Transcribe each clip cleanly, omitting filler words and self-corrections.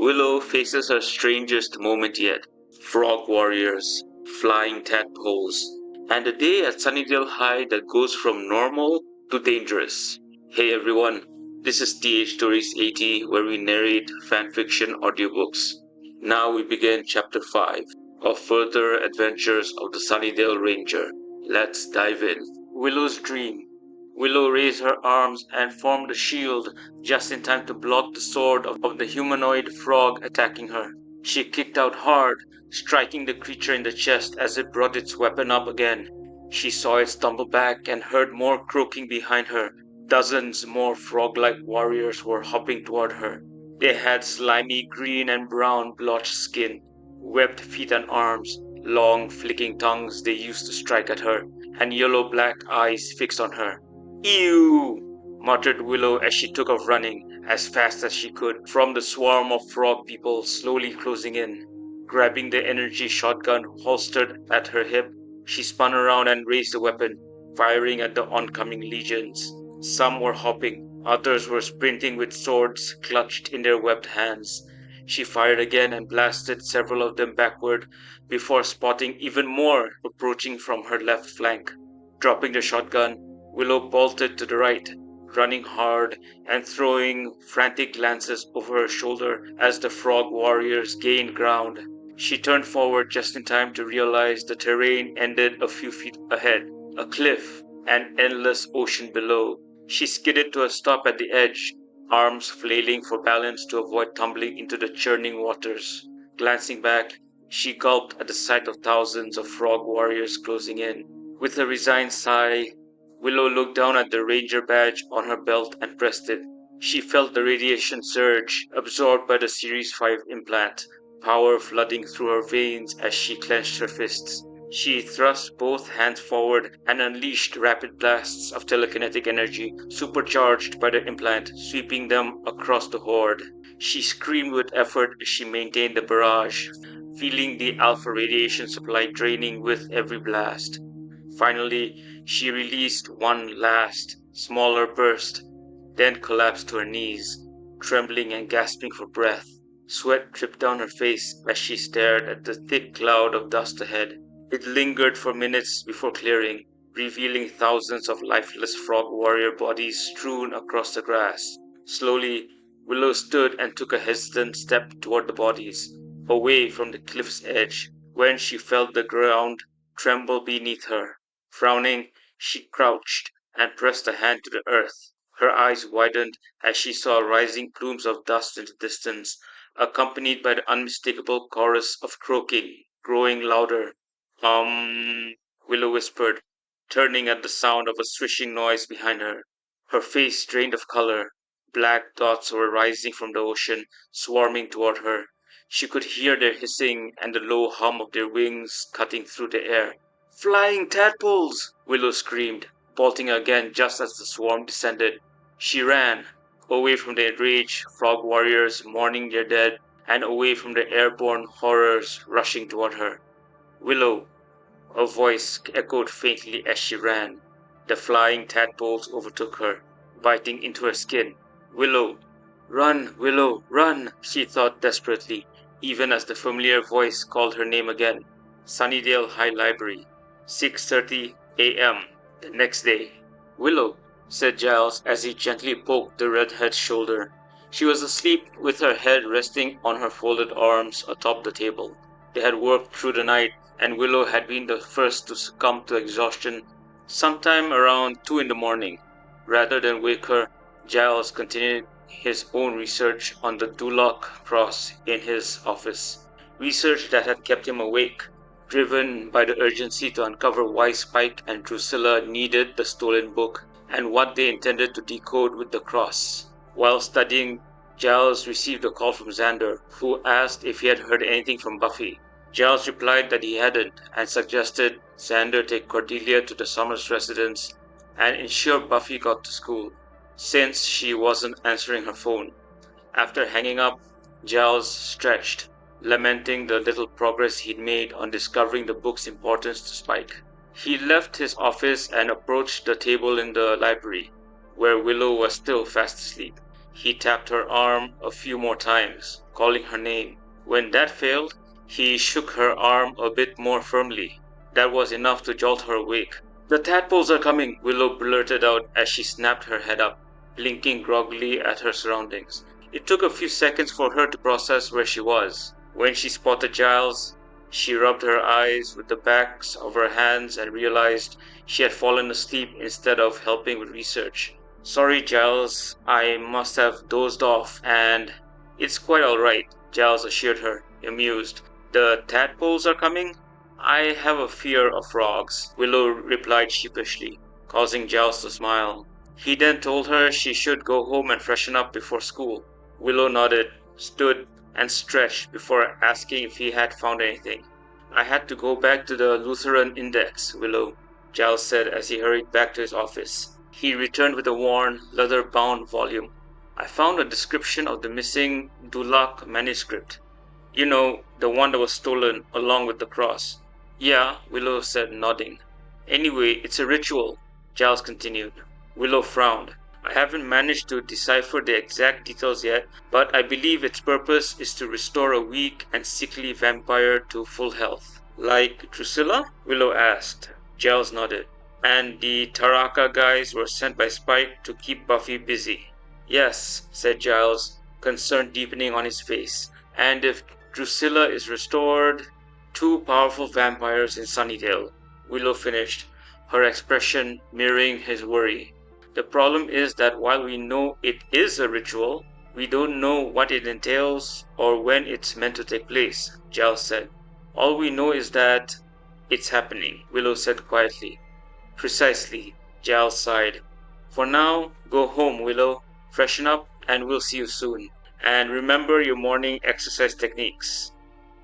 Willow faces her strangest moment yet. Frog warriors, flying tadpoles, and a day at Sunnydale High that goes from normal to dangerous. Hey everyone, this is TH Stories 80 where we narrate fanfiction audiobooks. Now we begin chapter 5 of Further Adventures of the Sunnydale Ranger. Let's dive in. Willow's dream. Willow raised her arms and formed a shield just in time to block the sword of the humanoid frog attacking her. She kicked out hard, striking the creature in the chest as it brought its weapon up again. She saw it stumble back and heard more croaking behind her. Dozens more frog-like warriors were hopping toward her. They had slimy green and brown blotched skin, webbed feet and arms, long flicking tongues they used to strike at her, and yellow-black eyes fixed on her. "Ew!" muttered Willow as she took off running as fast as she could from the swarm of frog people slowly closing in. Grabbing the energy shotgun holstered at her hip, she spun around and raised the weapon, firing at the oncoming legions. Some were hopping, others were sprinting with swords clutched in their webbed hands. She fired again and blasted several of them backward before spotting even more approaching from her left flank. Dropping the shotgun, Willow bolted to the right, running hard and throwing frantic glances over her shoulder as the frog warriors gained ground. She turned forward just in time to realize the terrain ended a few feet ahead, a cliff, an endless ocean below. She skidded to a stop at the edge, arms flailing for balance to avoid tumbling into the churning waters. Glancing back, she gulped at the sight of thousands of frog warriors closing in. With a resigned sigh, Willow looked down at the ranger badge on her belt and pressed it. She felt the radiation surge, absorbed by the Series 5 implant, power flooding through her veins as she clenched her fists. She thrust both hands forward and unleashed rapid blasts of telekinetic energy, supercharged by the implant, sweeping them across the horde. She screamed with effort as she maintained the barrage, feeling the alpha radiation supply draining with every blast. Finally, she released one last, smaller burst, then collapsed to her knees, trembling and gasping for breath. Sweat dripped down her face as she stared at the thick cloud of dust ahead. It lingered for minutes before clearing, revealing thousands of lifeless frog warrior bodies strewn across the grass. Slowly, Willow stood and took a hesitant step toward the bodies, away from the cliff's edge, when she felt the ground tremble beneath her. Frowning, she crouched and pressed a hand to the earth. Her eyes widened as she saw rising plumes of dust in the distance, accompanied by the unmistakable chorus of croaking, growing louder. Willow whispered, turning at the sound of a swishing noise behind her. Her face drained of color. Black dots were rising from the ocean, swarming toward her. She could hear their hissing and the low hum of their wings cutting through the air. "Flying tadpoles!" Willow screamed, bolting again just as the swarm descended. She ran, away from the enraged frog warriors mourning their dead, and away from the airborne horrors rushing toward her. "Willow!" A voice echoed faintly as she ran. The flying tadpoles overtook her, biting into her skin. "Willow! Run, Willow, run!" she thought desperately, even as the familiar voice called her name again. Sunnydale High Library. 6:30 a.m. the next day. "Willow," said Giles as he gently poked the redhead's shoulder. She was asleep with her head resting on her folded arms atop the table. They had worked through the night, and Willow had been the first to succumb to exhaustion sometime around 2 in the morning. Rather than wake her, Giles continued his own research on the Dulak cross in his office. Research that had kept him awake, driven by the urgency to uncover why Spike and Drusilla needed the stolen book and what they intended to decode with the cross. While studying, Giles received a call from Xander, who asked if he had heard anything from Buffy. Giles replied that he hadn't and suggested Xander take Cordelia to the Summers residence and ensure Buffy got to school, since she wasn't answering her phone. After hanging up, Giles stretched, lamenting the little progress he'd made on discovering the book's importance to Spike. He left his office and approached the table in the library, where Willow was still fast asleep. He tapped her arm a few more times, calling her name. When that failed, he shook her arm a bit more firmly. That was enough to jolt her awake. "The tadpoles are coming," Willow blurted out as she snapped her head up, blinking groggily at her surroundings. It took a few seconds for her to process where she was. When she spotted Giles, she rubbed her eyes with the backs of her hands and realized she had fallen asleep instead of helping with research. "Sorry, Giles, I must have dozed off, and—" "It's quite alright," Giles assured her, amused. "The tadpoles are coming?" "I have a fear of frogs," Willow replied sheepishly, causing Giles to smile. He then told her she should go home and freshen up before school. Willow nodded, stood, and stretched before asking if he had found anything. "I had to go back to the Lutheran Index, Willow," Giles said as he hurried back to his office. He returned with a worn, leather-bound volume. "I found a description of the missing Dulak manuscript. You know, the one that was stolen along with the cross." "Yeah," Willow said, nodding. "Anyway, it's a ritual," Giles continued. Willow frowned. "I haven't managed to decipher the exact details yet, but I believe its purpose is to restore a weak and sickly vampire to full health." "Like Drusilla?" Willow asked. Giles nodded. "And the Taraka guys were sent by Spike to keep Buffy busy." "Yes," said Giles, concern deepening on his face. "And if Drusilla is restored—" "Two powerful vampires in Sunnydale," Willow finished, her expression mirroring his worry. "The problem is that while we know it is a ritual, we don't know what it entails or when it's meant to take place," Giles said. "All we know is that—" "It's happening," Willow said quietly. "Precisely," Giles sighed. "For now, go home, Willow, freshen up, and we'll see you soon. And remember your morning exercise techniques."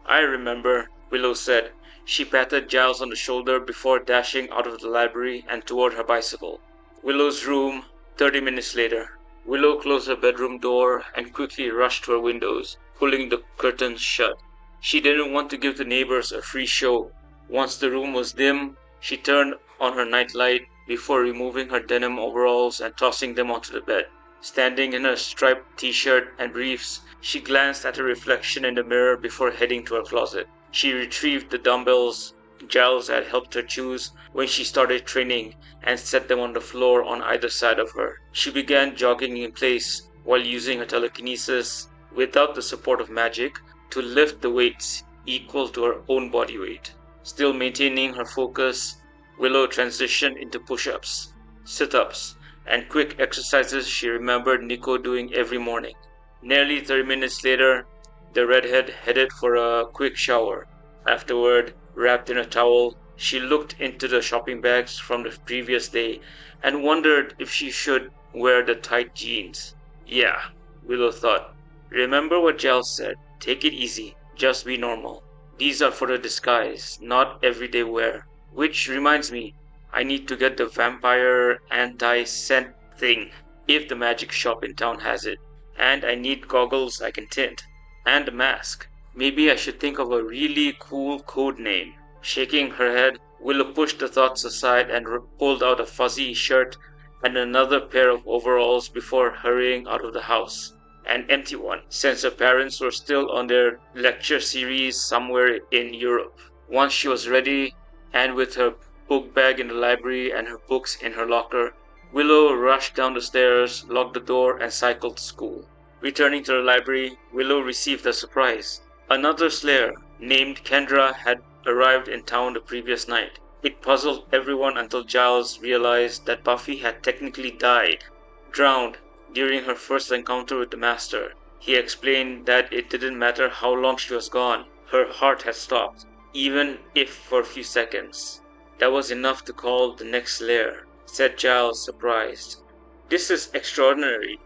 "I remember," Willow said. She patted Giles on the shoulder before dashing out of the library and toward her bicycle. Willow's room, 30 minutes later. Willow closed her bedroom door and quickly rushed to her windows, pulling the curtains shut. She didn't want to give the neighbors a free show. Once the room was dim, she turned on her nightlight before removing her denim overalls and tossing them onto the bed. Standing in her striped t-shirt and briefs, she glanced at her reflection in the mirror before heading to her closet. She retrieved the dumbbells Giles had helped her choose when she started training and set them on the floor on either side of her. She began jogging in place while using her telekinesis, without the support of magic, to lift the weights equal to her own body weight. Still maintaining her focus, Willow transitioned into push-ups, sit-ups, and quick exercises she remembered Niko doing every morning. Nearly 30 minutes later, the redhead headed for a quick shower. Afterward, wrapped in a towel, she looked into the shopping bags from the previous day and wondered if she should wear the tight jeans. Yeah, Willow thought. Remember what Giles said. Take it easy. Just be normal. These are for the disguise, not everyday wear. Which reminds me, I need to get the vampire anti-scent thing, if the magic shop in town has it. And I need goggles I can tint. And a mask. Maybe I should think of a really cool code name. Shaking her head, Willow pushed the thoughts aside and pulled out a fuzzy shirt and another pair of overalls before hurrying out of the house. An empty one, since her parents were still on their lecture series somewhere in Europe. Once she was ready, and with her book bag in the library and her books in her locker, Willow rushed down the stairs, locked the door, and cycled to school. Returning to the library, Willow received a surprise. Another slayer, named Kendra, had arrived in town the previous night. It puzzled everyone until Giles realized that Buffy had technically died, drowned, during her first encounter with the Master. He explained that it didn't matter how long she was gone, her heart had stopped, even if for a few seconds. That was enough to call the next slayer, said Giles, surprised. This is extraordinary.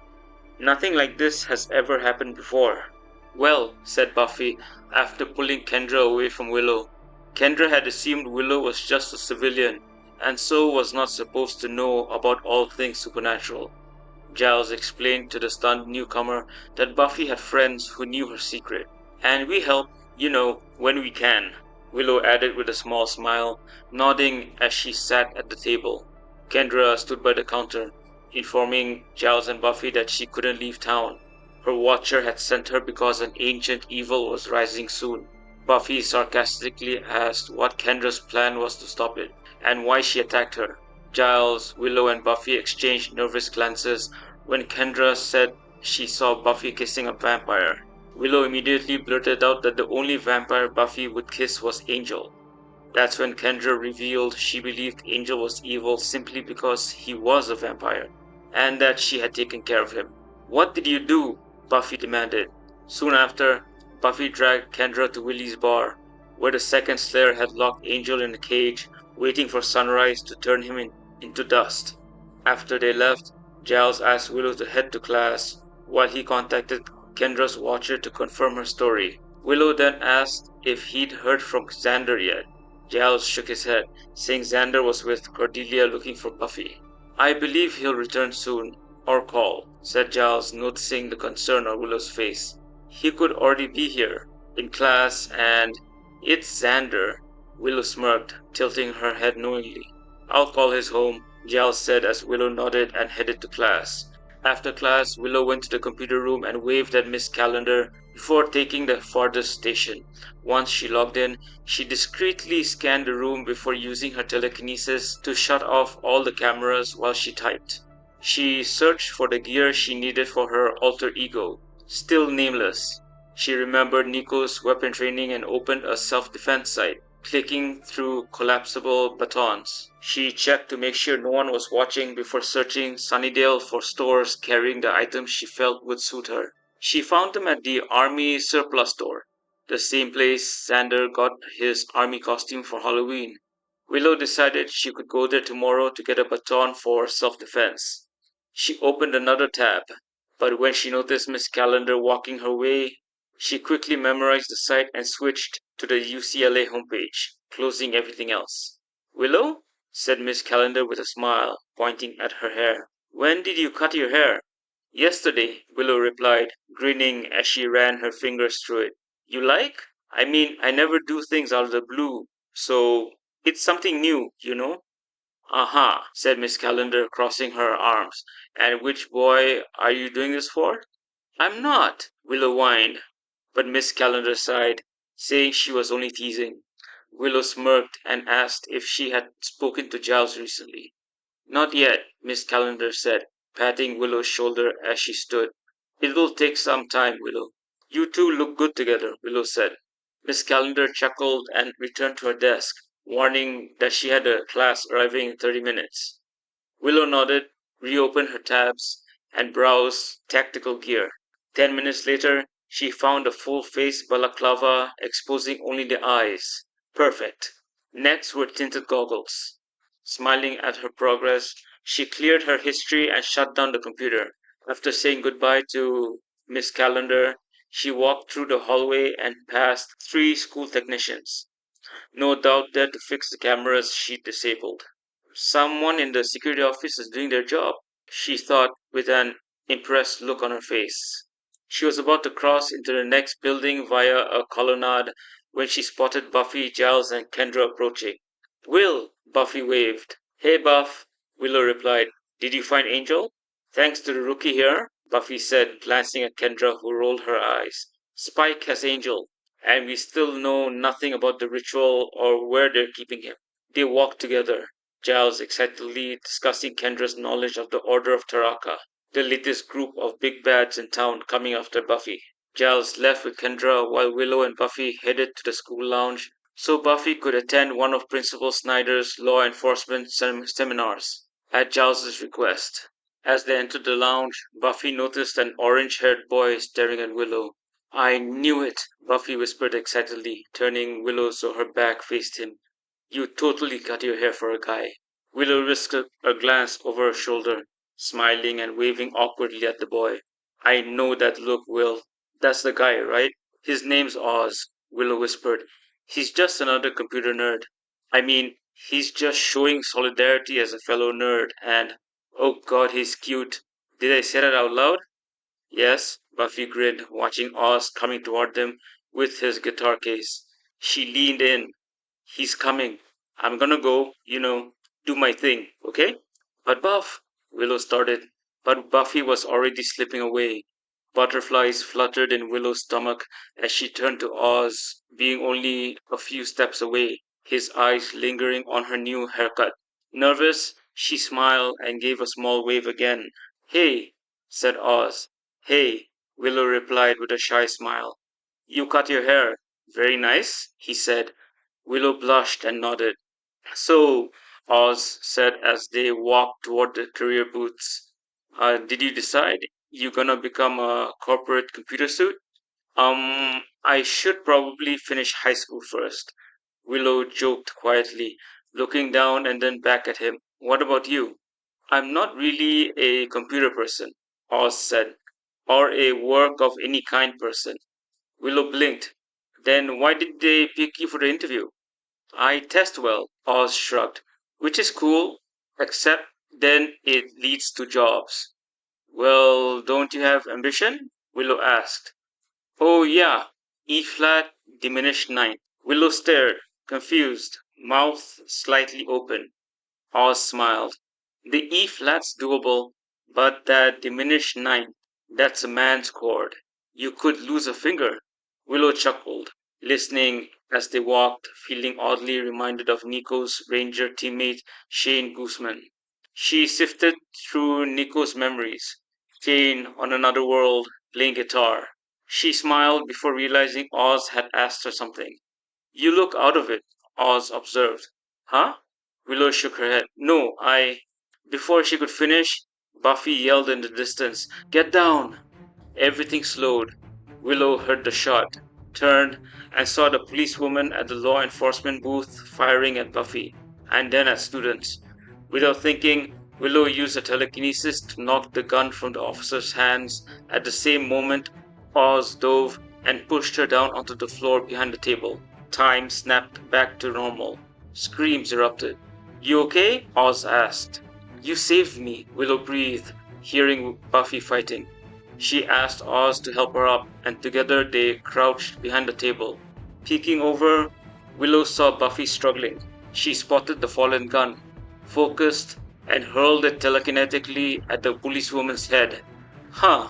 Nothing like this has ever happened before. Well, said Buffy, after pulling Kendra away from Willow. Kendra had assumed Willow was just a civilian, and so was not supposed to know about all things supernatural. Giles explained to the stunned newcomer that Buffy had friends who knew her secret. And we help, when we can, Willow added with a small smile, nodding as she sat at the table. Kendra stood by the counter. informing Giles and Buffy that she couldn't leave town. Her watcher had sent her because an ancient evil was rising soon. Buffy sarcastically asked what Kendra's plan was to stop it, and why she attacked her. Giles, Willow, and Buffy exchanged nervous glances when Kendra said she saw Buffy kissing a vampire. Willow immediately blurted out that the only vampire Buffy would kiss was Angel. That's when Kendra revealed she believed Angel was evil simply because he was a vampire, and that she had taken care of him. What did you do? Buffy demanded. Soon after, Buffy dragged Kendra to Willie's bar, where the second Slayer had locked Angel in a cage, waiting for sunrise to turn him into dust. After they left, Giles asked Willow to head to class, while he contacted Kendra's watcher to confirm her story. Willow then asked if he'd heard from Xander yet. Giles shook his head, saying Xander was with Cordelia looking for Buffy. I believe he'll return soon, or call, said Giles, noticing the concern on Willow's face. He could already be here, in class, and it's Xander. Willow smirked, tilting her head knowingly. I'll call his home, Giles said as Willow nodded and headed to class. After class, Willow went to the computer room and waved at Miss Calendar before taking the farthest station. Once she logged in, she discreetly scanned the room before using her telekinesis to shut off all the cameras while she typed. She searched for the gear she needed for her alter ego, still nameless. She remembered Niko's weapon training and opened a self-defense site, clicking through collapsible batons. She checked to make sure no one was watching before searching Sunnydale for stores carrying the items she felt would suit her. She found them at the Army Surplus Store, the same place Xander got his army costume for Halloween. Willow decided she could go there tomorrow to get a baton for self-defense. She opened another tab, but when she noticed Miss Calendar walking her way, she quickly memorized the site and switched to the UCLA homepage, closing everything else. Willow? Said Miss Calendar with a smile, pointing at her hair. When did you cut your hair? Yesterday, Willow replied, grinning as she ran her fingers through it. You like? I mean, I never do things out of the blue, so it's something new, you know? Aha, said Miss Calendar, crossing her arms. And which boy are you doing this for? I'm not, Willow whined, but Miss Calendar sighed, saying she was only teasing. Willow smirked and asked if she had spoken to Giles recently. Not yet, Miss Calendar said, patting Willow's shoulder as she stood. It will take some time, Willow. You two look good together, Willow said. Miss Calendar chuckled and returned to her desk, warning that she had a class arriving in 30 minutes. Willow nodded, reopened her tabs, and browsed tactical gear. 10 minutes later, she found a full-face balaclava exposing only the eyes. Perfect. Next were tinted goggles. Smiling at her progress, she cleared her history and shut down the computer. After saying goodbye to Miss Calendar, she walked through the hallway and past three school technicians. No doubt there to fix the cameras she'd disabled. Someone in the security office is doing their job, she thought with an impressed look on her face. She was about to cross into the next building via a colonnade when she spotted Buffy, Giles, and Kendra approaching. Will, Buffy waved. Hey, Buff, Willow replied. Did you find Angel? Thanks to the rookie here, Buffy said, glancing at Kendra, who rolled her eyes. Spike has Angel, and we still know nothing about the ritual or where they're keeping him. They walked together, Giles excitedly discussing Kendra's knowledge of the Order of Taraka, the latest group of big bads in town coming after Buffy. Giles left with Kendra while Willow and Buffy headed to the school lounge so Buffy could attend one of Principal Snyder's law enforcement seminars at Giles's request. As they entered the lounge, Buffy noticed an orange-haired boy staring at Willow. I knew it, Buffy whispered excitedly, turning Willow so her back faced him. You totally cut your hair for a guy. Willow risked a glance over her shoulder, smiling and waving awkwardly at the boy. I know that look, Will. That's the guy, right? His name's Oz, Willow whispered. He's just another computer nerd. I mean, he's just showing solidarity as a fellow nerd, and oh god, he's cute. Did I say that out loud? Yes, Buffy grinned, watching Oz coming toward them with his guitar case. She leaned in. He's coming. I'm gonna go, do my thing, okay? But Buff, Willow started, but Buffy was already slipping away. Butterflies fluttered in Willow's stomach as she turned to Oz, being only a few steps away, his eyes lingering on her new haircut. Nervous, she smiled and gave a small wave again. Hey, said Oz. Hey, Willow replied with a shy smile. You cut your hair. Very nice, he said. Willow blushed and nodded. So, Oz said as they walked toward the career booths, did you decide you gonna become a corporate computer suit? I should probably finish high school first. Willow joked quietly, looking down and then back at him. What about you? I'm not really a computer person, Oz said, or a work of any kind person. Willow blinked. Then why did they pick you for the interview? I test well, Oz shrugged, which is cool, except then it leads to jobs. Well, don't you have ambition? Willow asked. Oh, yeah, E flat, diminished ninth. Willow stared, confused, mouth slightly open. Oz smiled. The E flat's doable, but that diminished ninth, that's a man's chord. You could lose a finger. Willow chuckled, listening as they walked, feeling oddly reminded of Niko's Ranger teammate Shane Guzman. She sifted through Niko's memories. Shane on another world, playing guitar. She smiled before realizing Oz had asked her something. You look out of it, Oz observed. Huh? Willow shook her head. No, I. Before she could finish, Buffy yelled in the distance, Get down! Everything slowed. Willow heard the shot, turned, and saw the policewoman at the law enforcement booth firing at Buffy, and then at students. Without thinking, Willow used a telekinesis to knock the gun from the officer's hands. At the same moment, Oz dove and pushed her down onto the floor behind the table. Time snapped back to normal. Screams erupted. You okay? Oz asked. You saved me, Willow breathed, hearing Buffy fighting. She asked Oz to help her up, and together they crouched behind the table. Peeking over, Willow saw Buffy struggling. She spotted the fallen gun, focused, and hurled it telekinetically at the policewoman's head. Huh,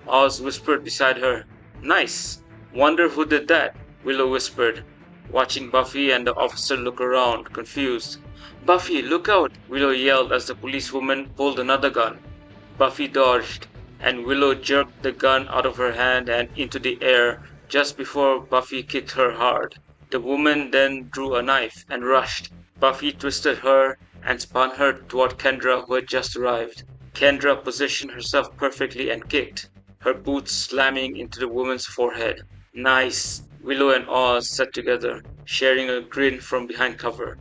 Oz whispered beside her. Nice. Wonder who did that, Willow whispered, watching Buffy and the officer look around, confused. Buffy, look out! Willow yelled as the policewoman pulled another gun. Buffy dodged, and Willow jerked the gun out of her hand and into the air just before Buffy kicked her hard. The woman then drew a knife and rushed. Buffy twisted her and spun her toward Kendra, who had just arrived. Kendra positioned herself perfectly and kicked, her boots slamming into the woman's forehead. Nice! Willow and Oz sat together, sharing a grin from behind cover.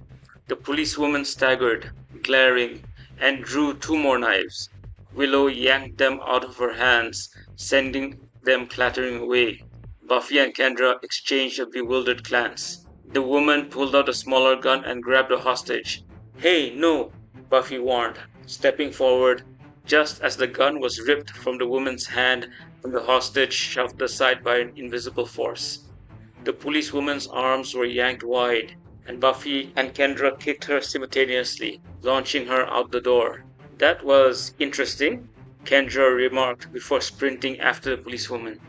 The policewoman staggered, glaring, and drew two more knives. Willow yanked them out of her hands, sending them clattering away. Buffy and Kendra exchanged a bewildered glance. The woman pulled out a smaller gun and grabbed a hostage. Hey, no, Buffy warned, stepping forward just as the gun was ripped from the woman's hand and the hostage shoved aside by an invisible force. The policewoman's arms were yanked wide, and Buffy and Kendra kicked her simultaneously, launching her out the door. That was interesting, Kendra remarked before sprinting after the policewoman.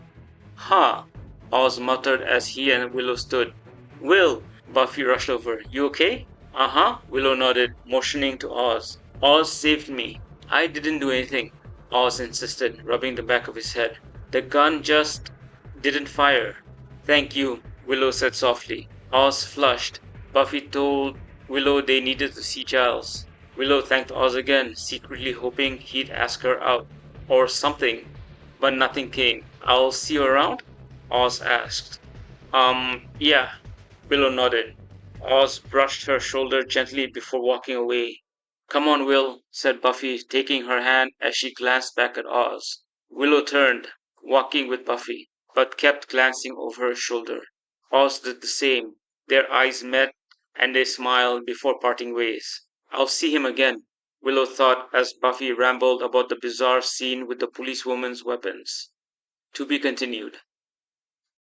Ha! Oz muttered as he and Willow stood. Will! Buffy rushed over. You okay? Uh-huh, Willow nodded, motioning to Oz. Oz saved me. I didn't do anything, Oz insisted, rubbing the back of his head. The gun just didn't fire. Thank you, Willow said softly. Oz flushed. Buffy told Willow they needed to see Giles. Willow thanked Oz again, secretly hoping he'd ask her out or something, but nothing came. I'll see you around? Oz asked. Yeah, Willow nodded. Oz brushed her shoulder gently before walking away. Come on, Will, said Buffy, taking her hand as she glanced back at Oz. Willow turned, walking with Buffy, but kept glancing over her shoulder. Oz did the same. Their eyes met, and they smiled before parting ways. I'll see him again, Willow thought as Buffy rambled about the bizarre scene with the policewoman's weapons. To be continued.